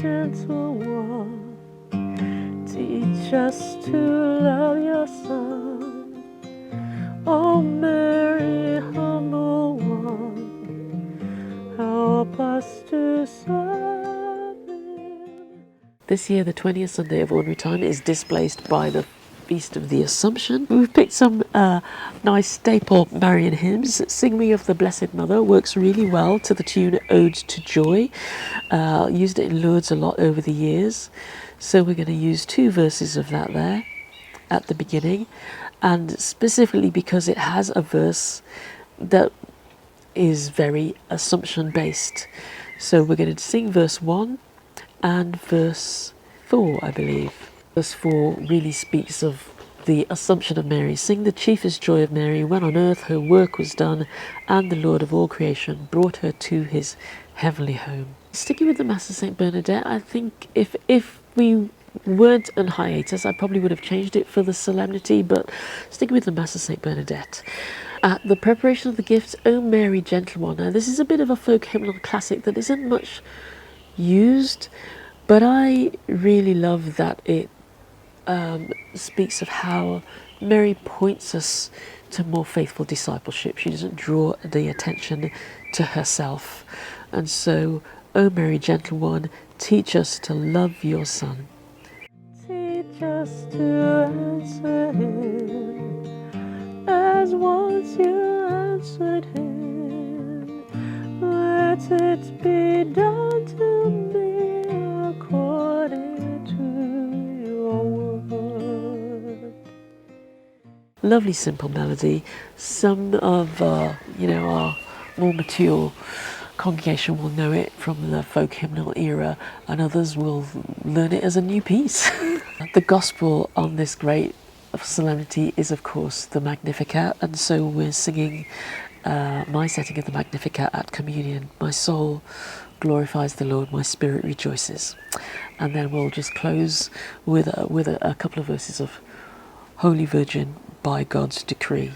gentle one, teach us to love your Son. O Mary, humble one, help us to serve him. This year, the 20th Sunday of Ordinary Time is displaced by the Feast of the Assumption. We've picked some nice staple Marian hymns. Sing Me of the Blessed Mother works really well to the tune Ode to Joy. Used it in Lourdes a lot over the years. So we're going to use 2 verses of that there at the beginning. And specifically because it has a verse that is very Assumption based. So we're going to sing verse 1 and verse 4, I believe. Verse 4 really speaks of the Assumption of Mary. Sing the chiefest joy of Mary when on earth her work was done and the Lord of all creation brought her to his heavenly home. Sticking with the Mass of St. Bernadette, I think if we weren't on hiatus, I probably would have changed it for the solemnity, but sticking with the Mass of St. Bernadette. At the preparation of the gifts, O Mary, gentle one. Now this is a bit of a folk hymnal classic that isn't much used, but I really love that it speaks of how Mary points us to more faithful discipleship. She doesn't draw the attention to herself. And so, O Mary, gentle one, teach us to love your Son. Teach us to answer him as once you answered him. Let it be done to me according to your word. Lovely simple melody. Some of our more mature congregation will know it from the folk hymnal era, and others will learn it as a new piece. The gospel on this great solemnity is, of course, the Magnificat, and so we're singing my setting of the Magnificat at communion. My soul glorifies the Lord, my spirit rejoices. And then we'll just close with a couple of verses of Holy Virgin, by God's decree.